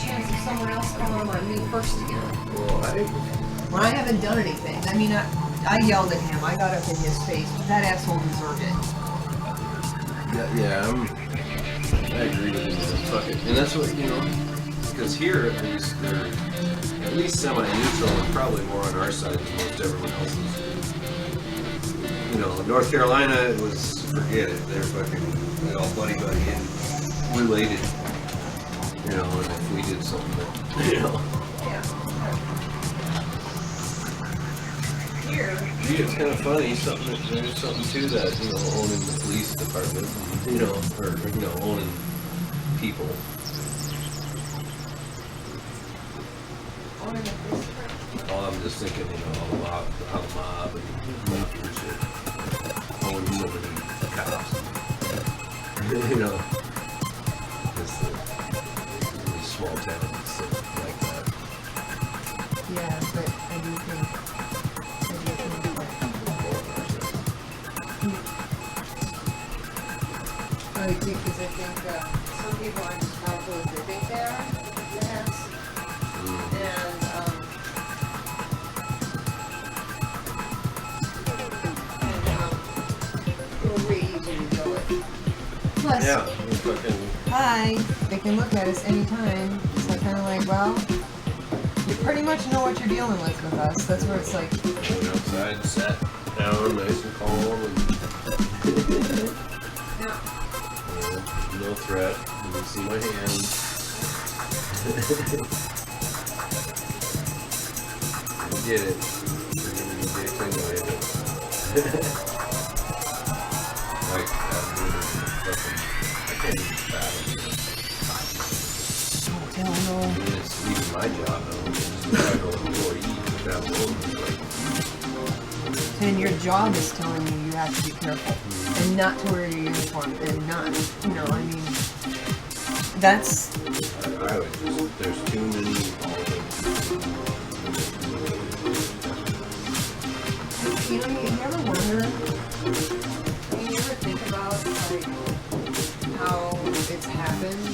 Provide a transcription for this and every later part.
chance of someone else calling on me first again. Well, When I haven't done anything. I mean, I yelled at him. I got up in his face. But that asshole deserved it. Yeah, I agree with you. Fuck it. And that's what, because here at least they're at least semi-neutral and probably more on our side than most everyone else's. North Carolina, it was, forget it. They're fucking all buddy-buddy and related. And if we did something that, Yeah. Here. Yeah, it's kind of funny. There's something to that, owning the police department, or owning people. Owning the police department? Oh, I'm just thinking, all the mob and mafia shit. Owning so many cops. Just these small towns like that. Yeah, but I do think. Because I think some people aren't as powerful as they think they are, perhaps. And, it'll be easy to go with. Plus, Yeah, hi, they can look at us anytime. So kind of like, well, you pretty much know what you're dealing with us. That's where it's like. Going outside, sat down, nice and calm, and Yeah. no threat. You can see my hands. You get it. You're gonna be dick anyway. Like, I can't even battle. Hell no. I mean, it's even my job now. It's just a federal employee with that role. And your job is telling you have to be careful and not to wear your uniform and not, that's. I would just, there's too many You ever wonder, you ever think about, like, how it's happened?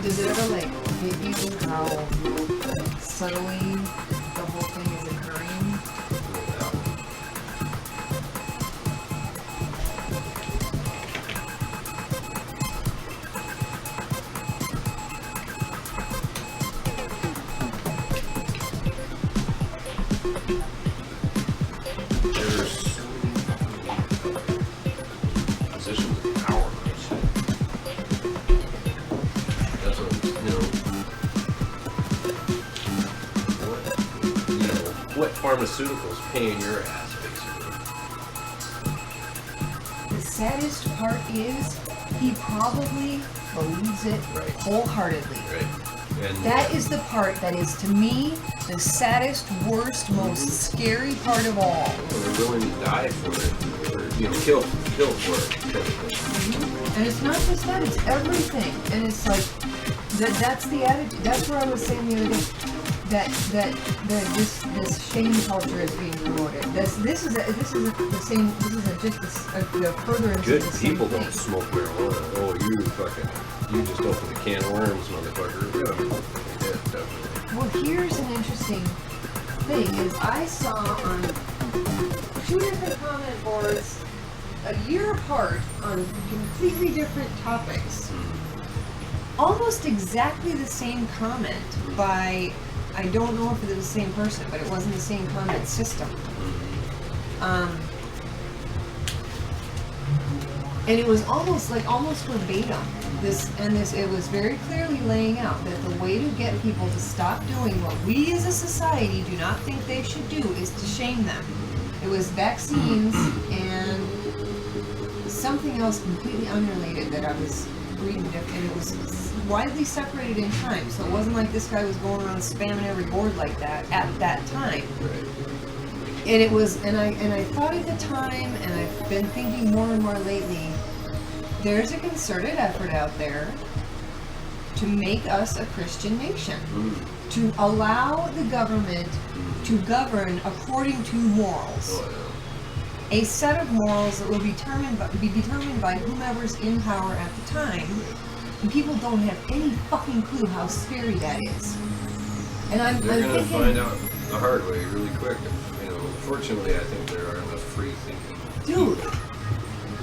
Does it ever, like, hit you how subtly the whole thing is occurring? Pharmaceuticals paying your ass, basically. The saddest part is he probably believes it wholeheartedly. Right. And that is the part that is, to me, the saddest, worst, most scary part of all. They're willing to die for it, or kill for it. And it's not just that; it's everything. And it's like that's the attitude. That's what I was saying the other day. That this shame culture is being promoted. This is the further into Good the same people thing. don't smoke marijuana. Oh, you just opened a can of worms, motherfucker. Yeah, definitely. Well, here's an interesting thing: is I saw on 2 different comment boards a year apart on completely different topics, almost exactly the same comment by. I don't know if it was the same person, but it wasn't the same comment system. And it was almost verbatim. It was very clearly laying out that the way to get people to stop doing what we as a society do not think they should do is to shame them. It was vaccines and something else completely unrelated that I was reading, and it was widely separated in time, so it wasn't like this guy was going around spamming every board like that at that time. Right. And it was, and I thought at the time, and I've been thinking more and more lately, there's a concerted effort out there to make us a Christian nation, to allow the government to govern according to morals. A set of morals that will be determined by whomever's in power at the time, And people don't have any fucking clue how scary that is. And They're I'm gonna thinking, find out the hard way really quick. You know, fortunately, I think there are enough free thinking. dude,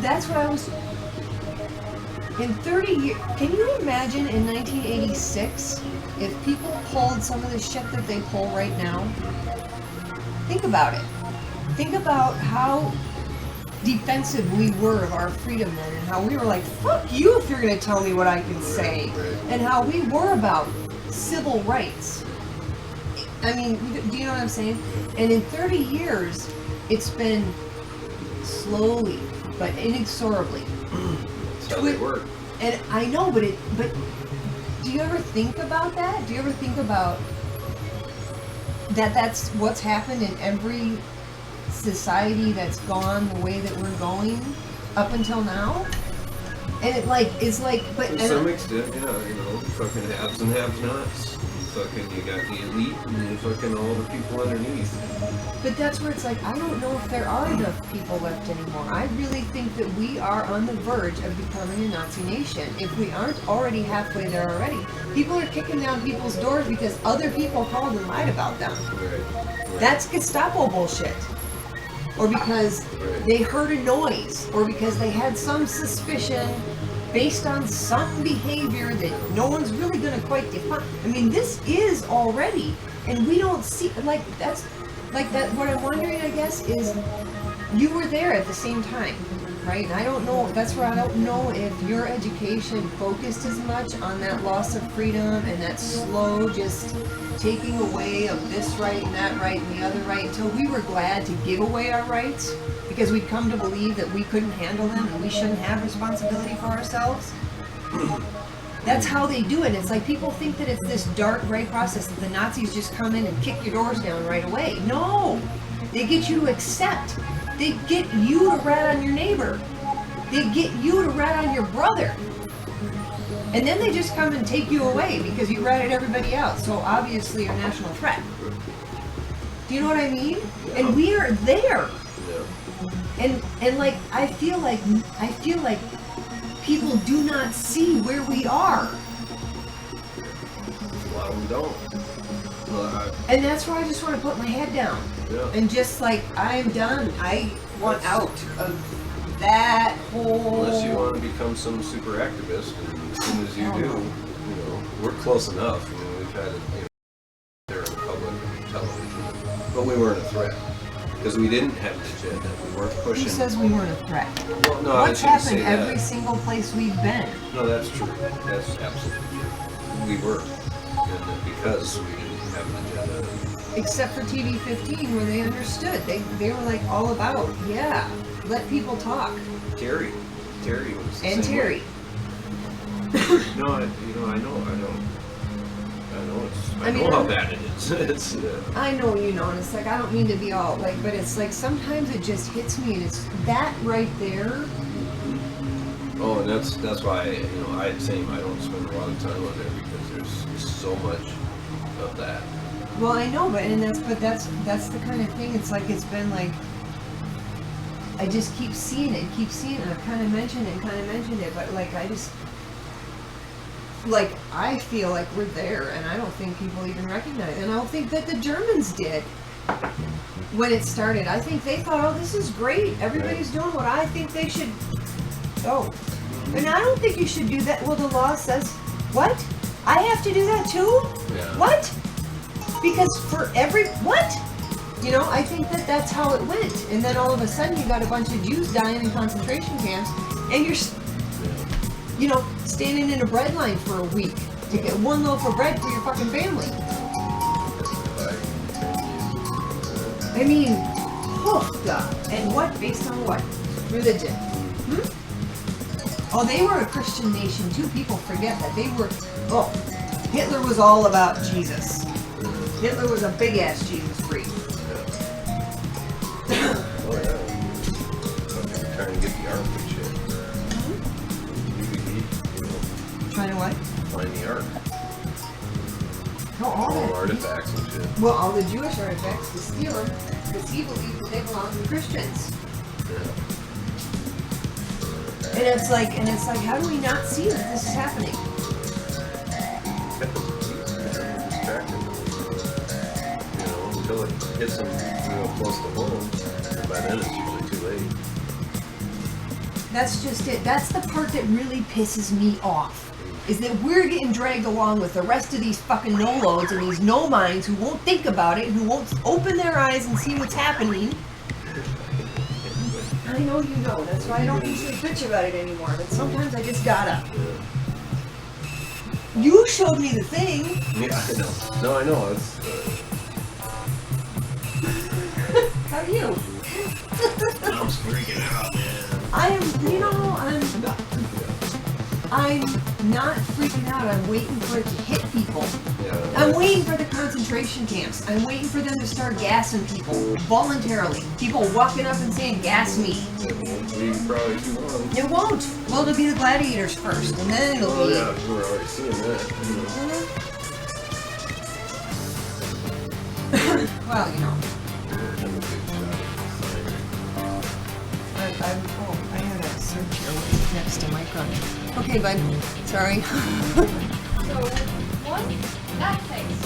that's what I was. In 30 years, can you imagine in 1986 if people pulled some of the shit that they pull right now? Think about it. Think about how defensive we were of our freedom then, and how we were like, fuck you if you're gonna tell me what I can say. And how we were about civil rights. I mean, do you know what I'm saying? And in 30 years, it's been slowly, but inexorably. That's how they work. And I know, but do you ever think about that? Do you ever think about that that's what's happened in every society that's gone the way that we're going up until now? And it like is like, but to some extent, yeah, you know, fucking haves and have-nots. Fucking, you got the elite and you fucking all the people underneath. But that's where it's like, I don't know if there are enough people left anymore. I really think that we are on the verge of becoming a Nazi nation. If we aren't already halfway there already. People are kicking down people's doors because other people called and lied about them. Right. That's Gestapo bullshit. Or because they heard a noise. Or because they had some suspicion based on some behavior that no one's really going to quite define. I mean, this is already, and we don't see, like, that's, like that, what I'm wondering, I guess, is you were there at the same time, right? And I don't know, that's where I don't know if your education focused as much on that loss of freedom and that slow just taking away of this right and that right and the other right until we were glad to give away our rights because we'd come to believe that we couldn't handle them and we shouldn't have responsibility for ourselves. That's how they do it. It's like people think that it's this dark gray process that the Nazis just come in and kick your doors down right away. No! They get you to accept. They get you to rat on your neighbor. They get you to rat on your brother. And then they just come and take you away because you ratted everybody out. So obviously you're a national threat. Do you know what I mean? And we are there. And like I feel like people do not see where we are. A lot of them don't. Well, And that's where I just want to put my head down. Yeah. And just like, I'm done. I want out of that whole... Unless you want to become some super activist, and as soon as you do, you know, we're close enough. I mean, we've had it, you know, there in public television, but we weren't a threat because we didn't have an agenda. We weren't pushing. Who says we weren't a threat? Well, no, What's I shouldn't happened say that. every single place we've been? No, that's true. That's absolutely true. We were, and because we didn't have an agenda. Except for TV 15 where they understood. They were like all about, yeah, let people talk. Terry was the And same Terry. way. No, I know how bad it is. It's I know, you know, and it's like, I don't mean to be all like, but it's like sometimes it just hits me and it's that right there. oh, and that's why, you know, I don't spend a lot of time on there because there's so much of that. Well, I know, but that's the kind of thing. It's like, it's been like, I just keep seeing it. I've kind of mentioned it, but like, I feel like we're there, and I don't think people even recognize it. And I don't think that the Germans did when it started. I think they thought, oh, this is great. Everybody's doing what I think they should. Oh, and I don't think you should do that. Well, the law says, what? I have to do that too? Yeah. What? Because for what? You know, I think that that's how it went. And then all of a sudden you got a bunch of Jews dying in concentration camps, and you're, you know, standing in a bread line for a week to get one loaf of bread for your fucking family. I mean, oh God. And what? Based on what? Religion. Oh, they were a Christian nation too. People forget that. Hitler was all about Jesus. Hitler was a big ass Jesus freak. Oh yeah. I'm trying to get the ark and shit. Trying to what? Find the ark. No, all All that. artifacts and shit. Well, all the Jewish artifacts to steal them because he believed that they belonged to Christians. Yeah. And it's like, how do we not see that this is happening? Distracted. Until it hits them real close to home, and by then it's usually too late. That's just it. That's the part that really pisses me off. Is that we're getting dragged along with the rest of these fucking no-loads and these no-minds who won't think about it, who won't open their eyes and see what's happening. I know you know. That's why I don't usually bitch about it anymore. But sometimes I just gotta. You showed me the thing. Yeah, I know. No, I know. It's. How are you? I'm freaking out, man. I'm not freaking out. I'm waiting for it to hit people. Yeah, I'm waiting for the concentration camps. I'm waiting for them to start gassing people voluntarily. People walking up and saying, "Gas me." It won't be probably too long. It won't. Well, it'll be the gladiators first, and then it'll be. Yeah, we're already seeing that. Well, I had a search here next to my gun. Okay, bud. Sorry. So, one, that face.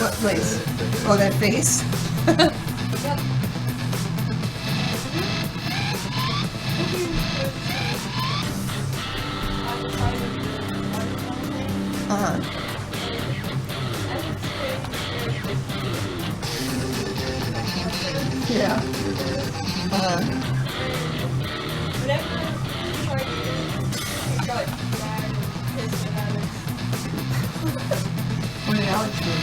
What place? Oh, that face? Yep. Uh-huh. Yeah. Uh-huh. Whenever you try to got mad and pissed about it. What did Alex do?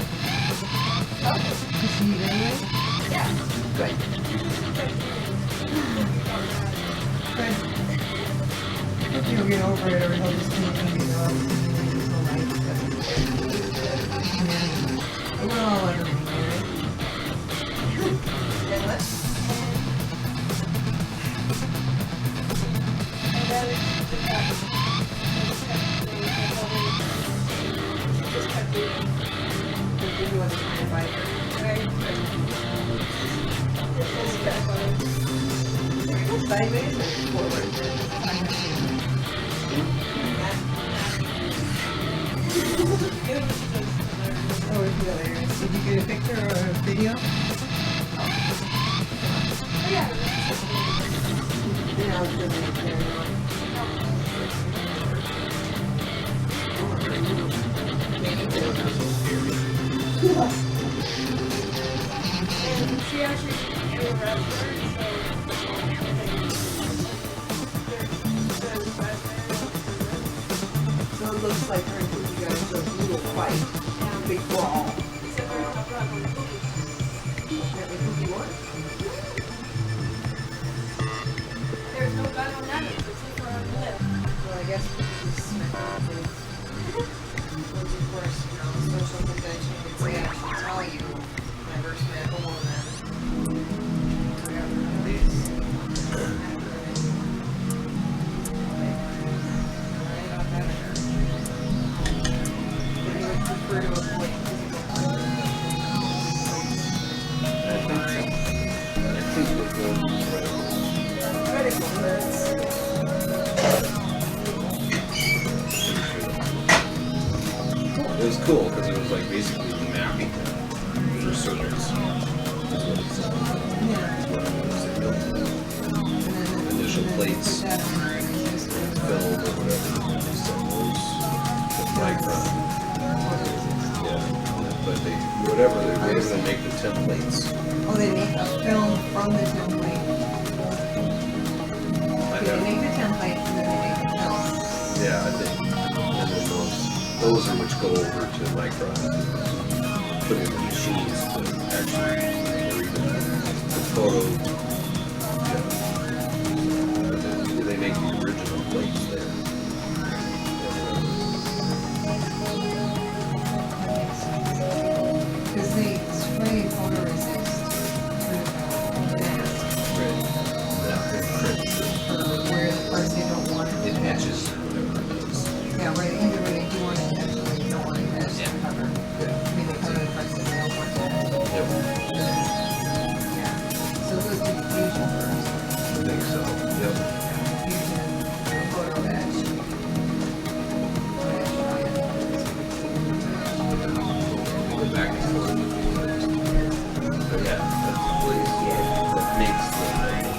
Oh, Did she eat anyway? yeah. Good. Good. Hope you'll get over it, or he'll just continue to go. We're all everything, right? And what? And then it just kept doing. Did you want to try to bite her? Right? This is kind of funny. Sideways or forward? Oh, it's hilarious. Did you get a picture or a video? Oh, yeah. Yeah, I was just And she actually became a wrestler, So it looks like her and Cookie got into a brutal fight. Big brawl. Apparently Cookie won. there's no gun on that, it's for a lip. Well, I guess Cookie just smacked her face. Which of course, social convention would say I should tell you my first medical woman. Whatever it is. Right off out of her. But you would prefer to avoid physical contact. I think we're good. Medical meds. It was cool because it was like basically mapping for surgeons. Is what it said. Yeah. What it was. They built initial plates, film or whatever. Just on those with micron. Yeah. But they whatever they were able to make the templates. Oh, they make a film from the template. Okay, they make the template and then they make the film. Yeah, I think. And then those are which go over to micron. Put in the machines to actually read the photo. Yeah. But then they make the original plates there. Because they spray photoresist through the mask Right. Yeah, it prints it. for where the parts they don't want it. It etches or whatever it does. Yeah, right. Either way, they do want it etched or they don't want it etched to cover. Yeah. I mean, they cover the parts that they don't want to. Yep. Yeah. So it goes to diffusion first. I think so. Yep. Yeah, diffusion. back and forth with me. But yeah, that's the place that makes the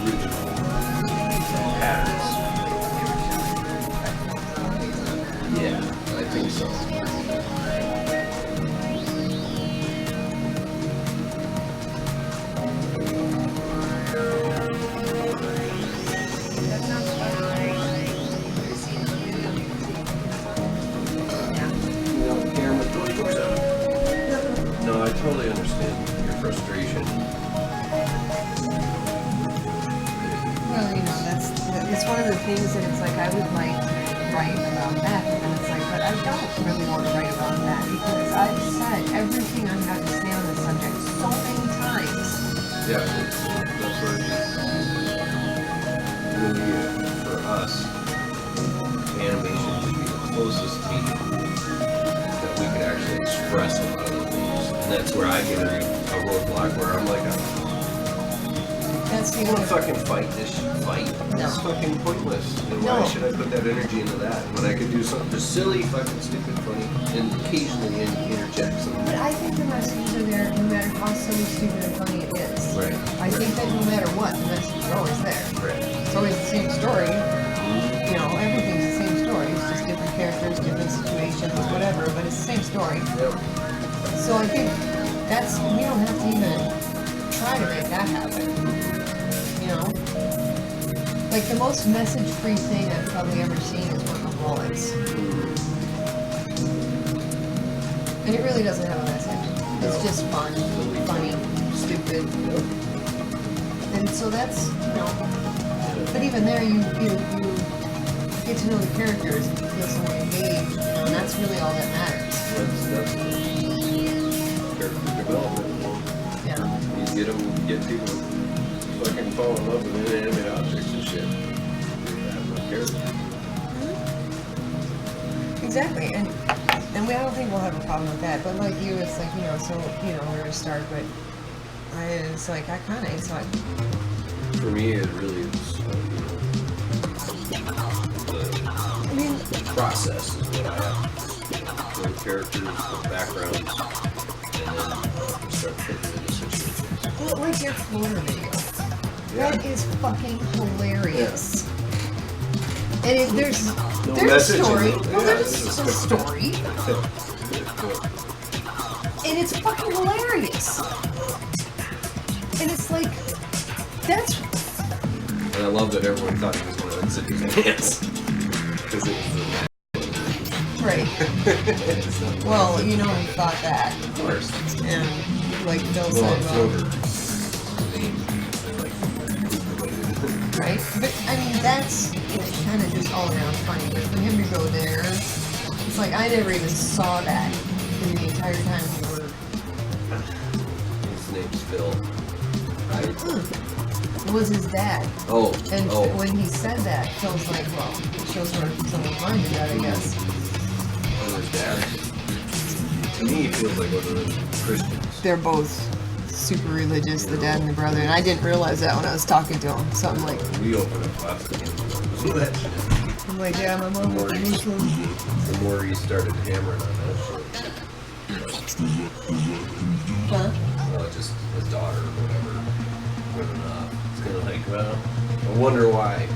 original patterns. Yeah, I think so. That sounds fun. No, I totally understand your frustration. Well, it's one of the things that it's like I would like to write about that, and then it's like, but I don't really want to write about that because I've said everything I've got to say on the subject so many times. Yeah, that's where really, for us, animation would be the closest medium that we could actually express a lot of the things. And that's where I get a roadblock where I'm like, That's I don't fucking fight this fight. No. It's fucking pointless. And why No. should I put that energy into that when I could do something just silly, fucking stupid, funny, and occasionally interject something. But I think the messages are there no matter how silly, stupid, and funny it is. Right. I think that no matter what, the message is always there. Right. It's always the same story. You know, everything's the same story. It's just different characters, different situations, whatever, but it's the same story. Yep. So I think we don't have to even try to make that happen. You know? Like the most message-free thing I've probably ever seen is Workaholics. And it really doesn't have a message. It's No. just fun, funny, stupid. And so that's, you know, but even there you get to know the characters and you feel so engaged, and that's really all that matters. That's character development. Yeah. You get people to fucking fall in love with inanimate objects and shit. You have no character. Exactly, and I don't think we'll have a problem with that. But like you, it's like, you know, so where to start. But it's like it's like For me, it really is. The process is what I have. The characters, the backgrounds, and then start fitting into situations. well, like your floater video. Yeah. That is fucking hilarious. And there's a message in story. it. Well, Yeah, there's it's a just- story, and it's fucking hilarious. And it's like that's. And I love that everyone thought he was going to exit his hands. Because it was Right. the Well, you know, we thought that. of course. And like Bill Well, said, Floater. right? But I mean, that's kind of just all around funny. But for him to go there, it's like I never even saw that in the entire time we were. His name's Phil. It was his dad. And Oh. when he said that, Phil's like, well, it shows where someone's mind is at, I guess. Oh, his dad. To me, he feels like one of those Christians. They're both super religious, the dad and the brother, and I didn't realize that when I was talking to him. So I'm like, We opened up lots of that shit. I'm like, yeah, my mom was a Muslim. The more he started hammering on that shit. Huh? Well, just his daughter or whatever. Wouldn't it's kind of like, well, I wonder why.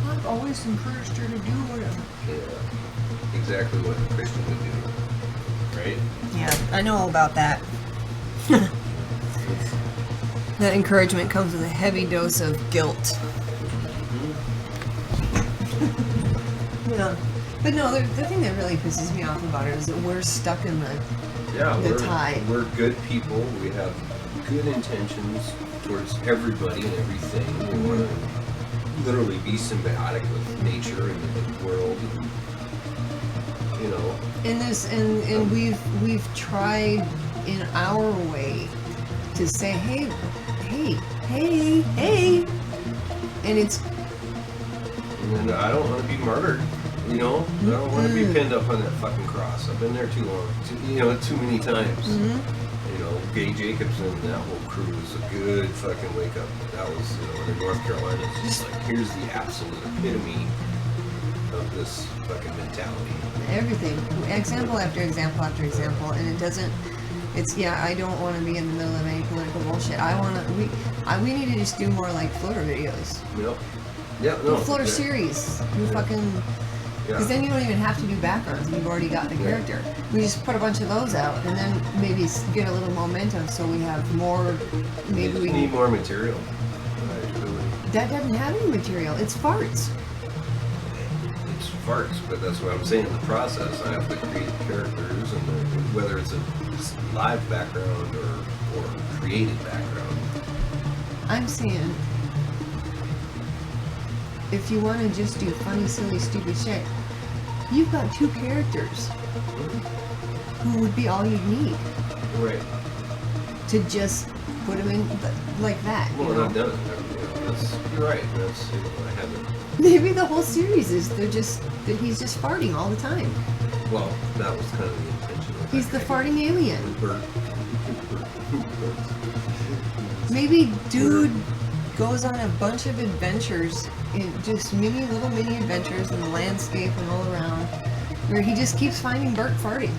I've always encouraged her to do whatever. Yeah. Exactly what a Christian would do. Right? Yeah, I know all about that. That encouragement comes with a heavy dose of guilt. Yeah. But no, the thing that really pisses me off about it is that we're stuck in the Yeah, tide. we're good people. We have good intentions towards everybody and everything. We want to literally be symbiotic with nature and the world. You know. and we've tried in our way to say, hey, and it's. And I don't want to be murdered. You know, I don't want to be pinned up on that fucking cross. I've been there too long. Too many times. You know, Gay Jacobson and that whole crew was a good fucking wake up. That was, in North Carolina, it's just like, here's the absolute epitome of of this fucking mentality. Everything, example after example after example, and it doesn't. It's I don't want to be in the middle of any political bullshit. We need to just do more like floater videos. Yep. Yeah. No. Floater yeah. series. You Yeah. fucking. Because then you don't even have to do backgrounds. You've already got the character. We just put a bunch of those out, and then maybe get a little momentum, so we have more. Maybe we need more material. Really. That doesn't have any material. It's farts. It's farts, but that's what I'm saying. In the process, I have to create characters, and whether it's a live background or created background. I'm saying, if you want to just do funny, silly, stupid shit, you've got 2 characters who would be all you'd need Right. to just put them in like that. Well, you and know? I've done it. You're right. I haven't. Maybe the whole series is that he's just farting all the time. Well, that was kind of the intention. Of He's the that. farting alien. Bert. Maybe dude goes on a bunch of adventures, in just little mini adventures in the landscape and all around, where he just keeps finding Bert farting.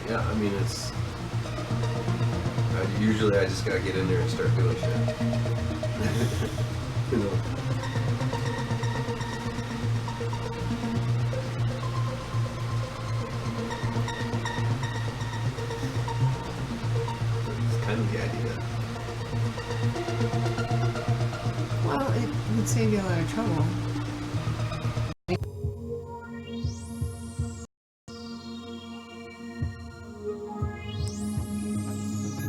Yeah, I mean, it's. Usually I just gotta get in there and start doing shit. You know? It's kind of the idea. Well, it would save you a lot of trouble.